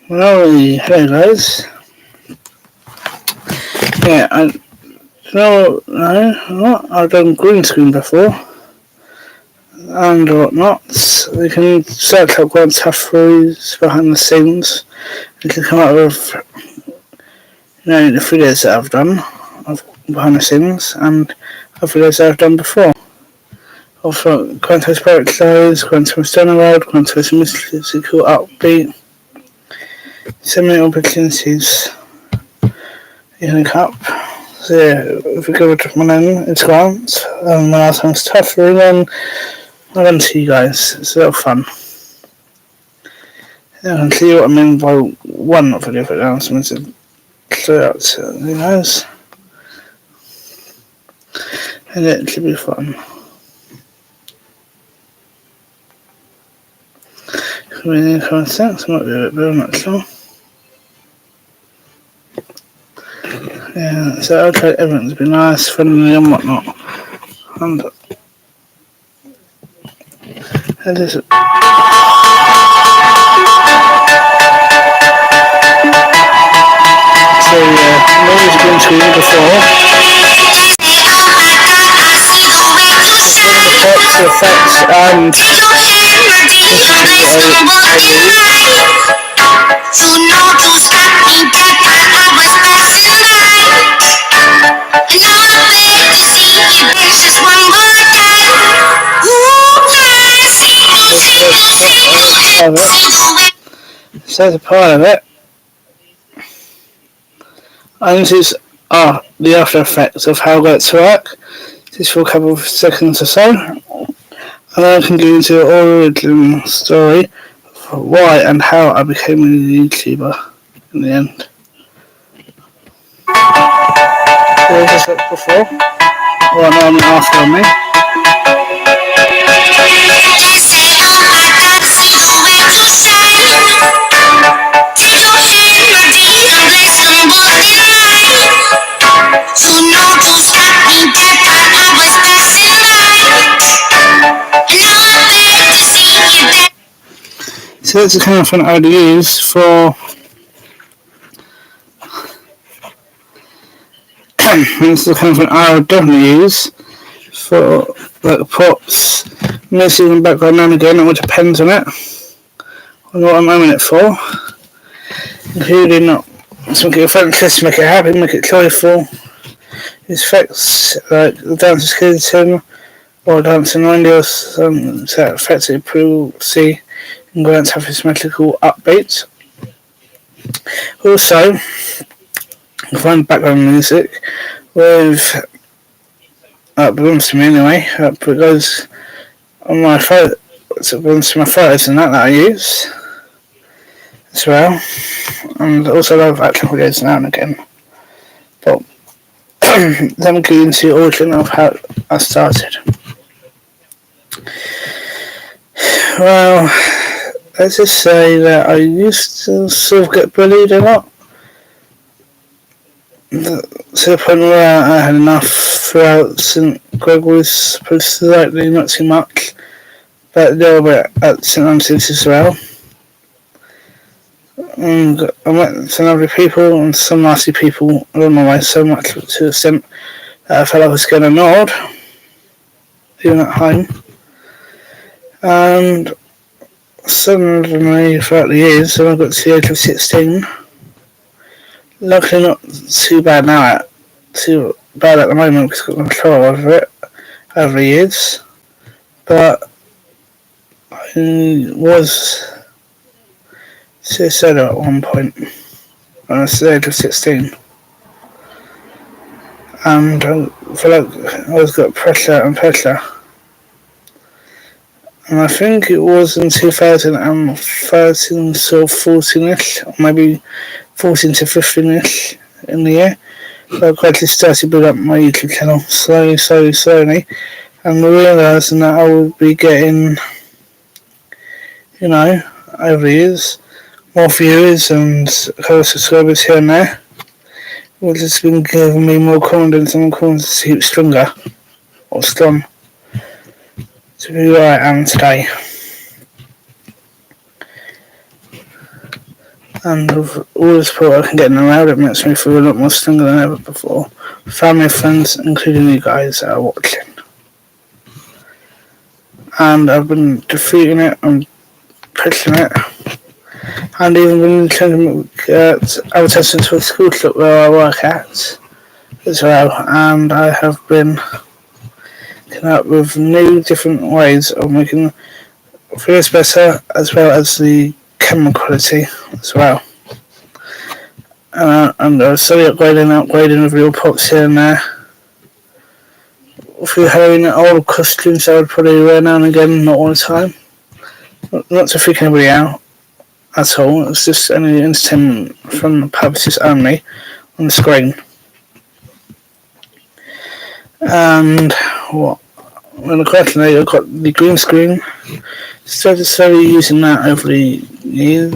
Well, hey guys. Yeah, I've done green screen before and whatnot. We can search up one Tuffrey's behind the scenes. You can come up with, the videos that I've done of behind the scenes and other videos that I've done before. Also, Quanto's Pirate Clothes, Quanto's Stoner World, Quanto's Mystical Upbeat. So many opportunities you can cup. So yeah, if we go to my name, it's Grant, and my last name's Tuffrey, then I'll run to you guys. It's a lot of fun. Yeah, I can see what I mean by one video for announcements and clear out to you guys. And it should be fun. Really common sense, might be a bit better, I'm not sure. Yeah, so I'll try everything to be nice, friendly and whatnot. And it is. So yeah, I've been to you before. The effects and so the part of it, and this is the after effects of how it's work. Just for a couple of seconds or so, and then I can go into the origin story of why and how I became a YouTuber in the end. So as I said before, right now I'm after me. So that's the kind of thing I would use for this is the kind of thing I would definitely use for like props, music in the background now and again. It all depends on it, on what I'm aiming it for, including to make it fantastic, make it happy, make it joyful. Use effects like the dance skeleton or dancing radio, so that effects it will see. I'm going to have this magical upbeat. Also, I find background music with belongs to me anyway. It goes on my photo. It belongs to my photos and that I use as well. And also I love action videos now and again. But let me go into the origin of how I started. Well, let's just say that I used to sort of get bullied a lot. To the point where I had enough throughout St. Gregory's, slightly, not too much, but a little bit at St. Andrew's as well. And I met some lovely people and some nasty people along my way, so much to the extent that I felt I was getting annoyed, even at home. And suddenly, throughout the years, when I got to the age of 16, luckily not too bad now, too bad at the moment because I've got control over it over the years, but I was suicidal at one point when I was the age of 16, and I feel like I always got pressure and pressure. And I think it was in 2013, so 14ish, or maybe 14 to 15ish in the year. So I gradually started building up my YouTube channel slowly, and realising that I would be getting, over the years, more viewers and a couple of subscribers here and there. Which has been giving me more confidence and confidence to keep stronger, or strong. to be where I am today. And with all the support I can get in the world, it makes me feel a lot more stronger than ever before. Family, friends, including you guys that are watching. And I've been defeating it and pushing it. And even been trying to get advertisements for the school shop where I work at as well. And I have been coming up with new different ways of making videos better, as well as the camera quality as well. And I was slowly upgrading with little pops here and there. Through having old costumes I would probably wear now and again, not all the time. Not to freak anybody out at all, it's just only entertainment from purposes only on the screen. And what? When I graduated, I got the green screen. Started slowly using that over the years,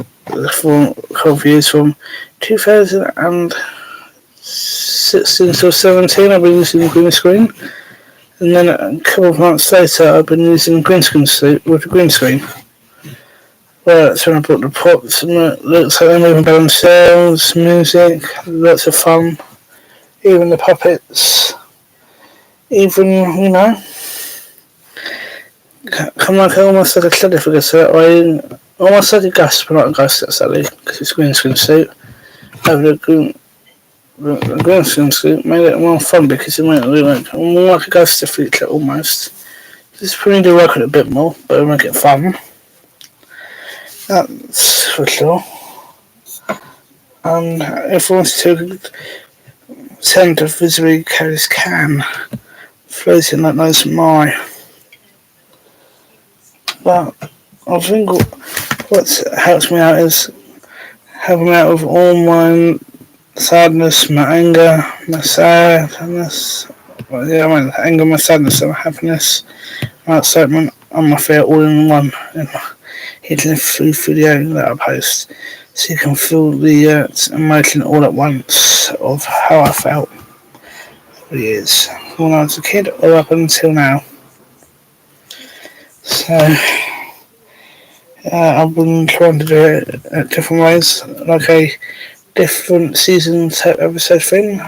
for a couple of years from 2016 to 17. I've been using the green screen, and then a couple of months later, I've been using green screen suit with the green screen. Well, that's when I brought the props, and it looks like they're moving by themselves. Music, lots of fun. Even the puppets. Even, come like almost like a Sally figure set, almost like a ghost, but not a ghost at Sally, because it's a green screen suit. Over the green screen suit made it more fun because it made it look like more like a ghost feature almost. Just probably need to work on it a bit more, but it'll make it fun. That's for sure. And if I wanted to send a visibly carries can floating like those my. But I think what helps me out is helping me out with all my sadness, my anger, my sadness, anger, my sadness, and my happiness, my excitement, and my fear all in one. Hitting a free video that I post, so you can feel the emotion all at once of how I felt for years when I was a kid or up until now. So I've been trying to do it at different ways, like a different season type episode thing,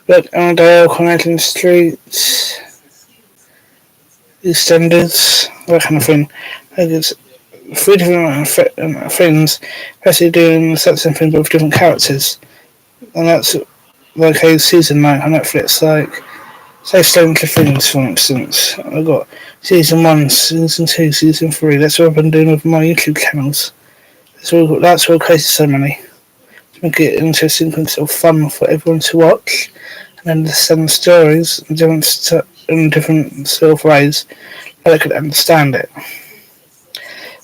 like Armadale, Connecting Streets, EastEnders, that kind of thing. Like it's 3 different things, basically doing the same thing but with different characters, and that's like a season like on Netflix, like say Stranger Things for instance. I've got season 1, season 2, season 3. That's what I've been doing with my YouTube channels. That's what created so many. To make it interesting and sort of fun for everyone to watch, and understand the stories in different sort of ways that they could understand it.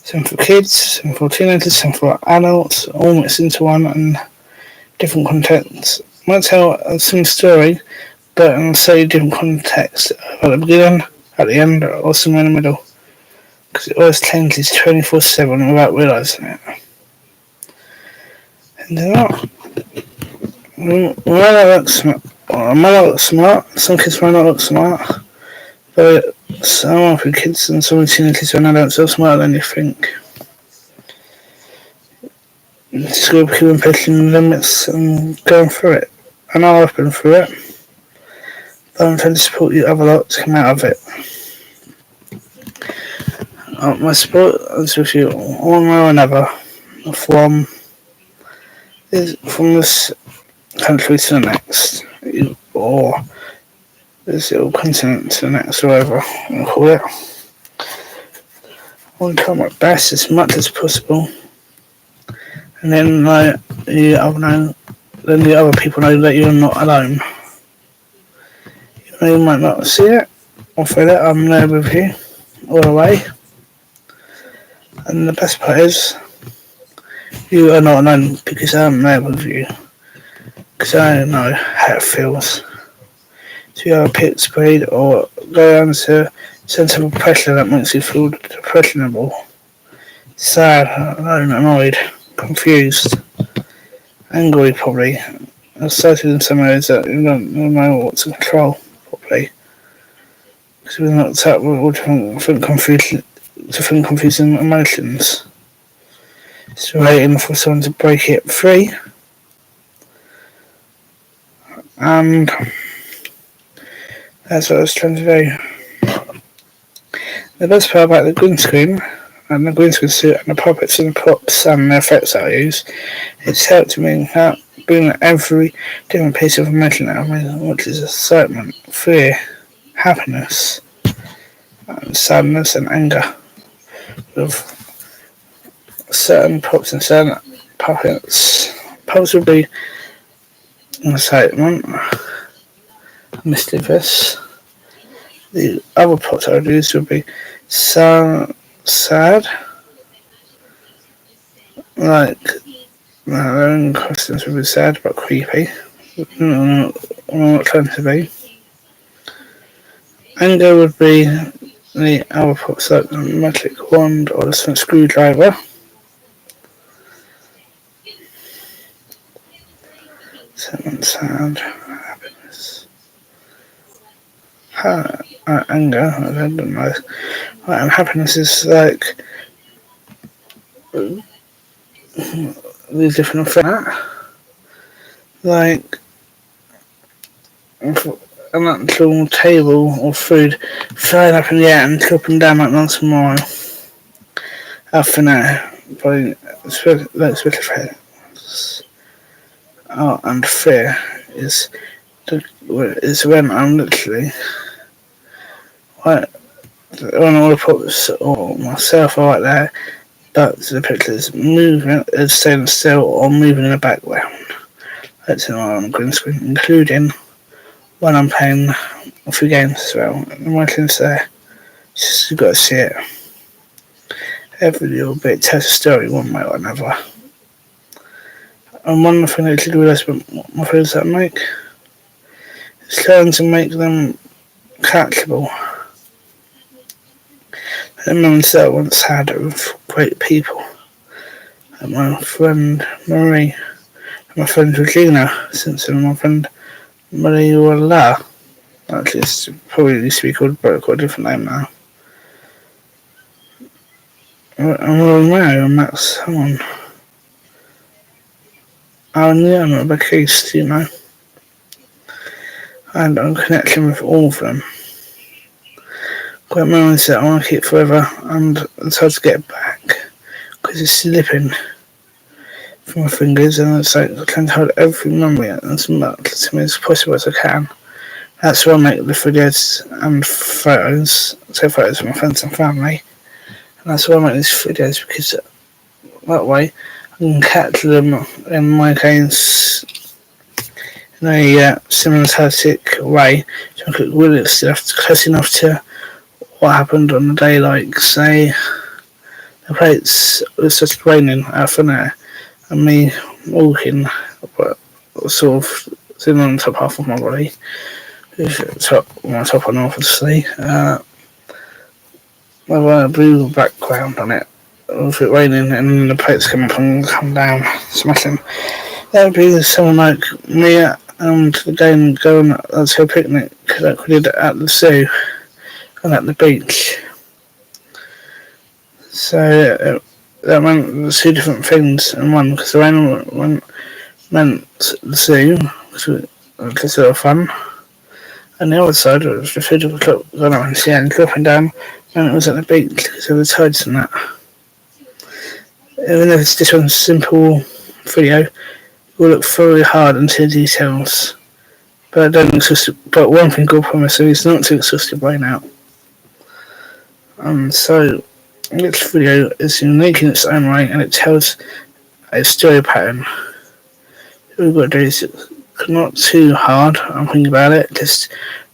Some for kids, some for teenagers, some for adults, all mixed into one and different contexts. Might tell a similar story, but in a slightly different context at the beginning, at the end, or somewhere in the middle. Because it always changes 24/7 without realising it. And it might not look smart, some kids might not look smart, but some of the kids and some teenagers and adults are smarter than you think. Just got to keep pushing the limits and going through it. I know I've been through it, but I'm trying to support you other lot to come out of it. My support is with you one way or another, from this country to the next, or this little continent to the next, or whatever you call it. I want to try my best as much as possible, and then the other people know that you're not alone. You might not see it or feel it. I'm there with you all the way, and the best part is you are not alone because I'm there with you. Because I know how it feels to have a pit sprayed or go under a sense of pressure that makes you feel depressionable, sad, alone, annoyed, confused, angry probably, excited in some areas that you don't know what to control properly. because we looked at all different confusing emotions. It's waiting for someone to break it free, and that's what I was trying to do. The best part about the green screen and the green screen suit and the puppets and the props and the effects that I use, it's helped me bring every different piece of emotion out of me, which is excitement, fear, happiness, and sadness and anger. With certain props and certain puppets, puppets would be excitement, mischievous. The other props I would use would be sad, like their own costumes would be sad but creepy. I'm not trying to be. Anger would be the other props like the magic wand or the screwdriver. Sad, happiness. Anger, I don't know. And happiness is like these different effects. Like an actual table or food flying up in the air and dropping down like once more. After that, by special effects. And fear is when I'm literally when all the props or myself are like that, but the pictures moving is staying still or moving in the background. That's on the green screen, including when I'm playing a few games as well. The emotions there, just you've got to see it. Every little bit tells a story one way or another. And one thing I did realise about my friends that I make is trying to make them catchable. The moments that I once had with great people. And my friend Marie, and my friend Regina, since then my friend Marie actually it's probably used to be called, but I've got a different name now. And Romeo and that's someone. I'm a case, you know. And I'm connecting with all of them. Great moments that I want to keep forever, and it's hard to get back because it's slipping from my fingers, and it's like I trying to hold every memory as much to me as possible as I can. That's why I make the videos and photos, take photos of my friends and family, and that's why I make these videos, because that way I can capture them in my case in a cinematic way, to make it really close enough to what happened on the day, like say the plates was just raining out of there and me walking sort of sitting on the top half of my body with my top on obviously with a blue background on it with it raining and then the plates come up and come down smashing. That would be someone like me and again going to a picnic like we did at the zoo and at the beach. So that meant two different things in one, because the rain meant the zoo, which was a lot of fun, and the other side was the food of the clock going up and see and dropping down, and it was at the beach because of the tides and that. Even if it's just one simple video, we'll look very hard into the details. But one thing I'll promise you is not to exhaust your brain out. So this video is unique in its own way, and it tells a story pattern. What we've got to do is not too hard on thinking about it, just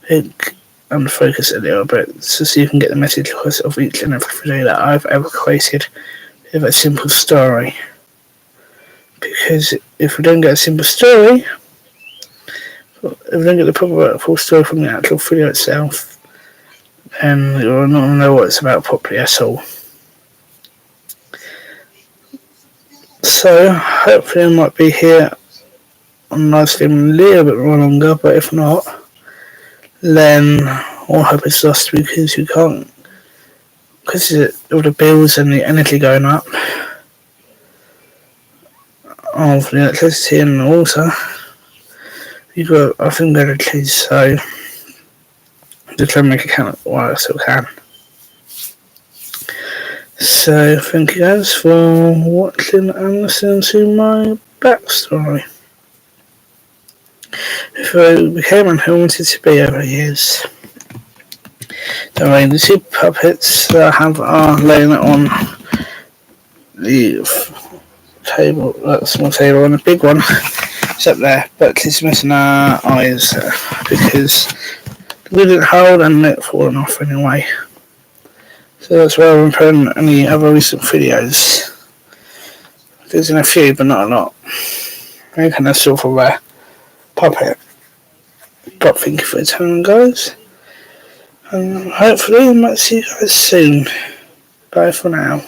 think and focus a little bit to see if you can get the message across of each and every video that I've ever created with a simple story. Because if we don't get a simple story, if we don't get the proper full story from the actual video itself, then you'll not know what it's about properly at all. So hopefully I might be here on live stream a little bit more longer, but if not, then all hope is lost because you can't, because of the bills and the energy going up of the electricity and the water. You've got, I think, better kids, so just try to make a count while I still can. So, thank you guys for watching and listening to my backstory. Before I became and who I wanted to be over the years. Anyway, the two puppets that I have are laying on the table, that small table, and the big one is up there, but it's missing our eyes because we didn't hold and it fallen off anyway. So that's why I haven't put in any other recent videos. There's in a few, but not a lot. I kind of sort of a puppet. But thank you for your time, guys. And hopefully I might see you guys soon. Bye for now.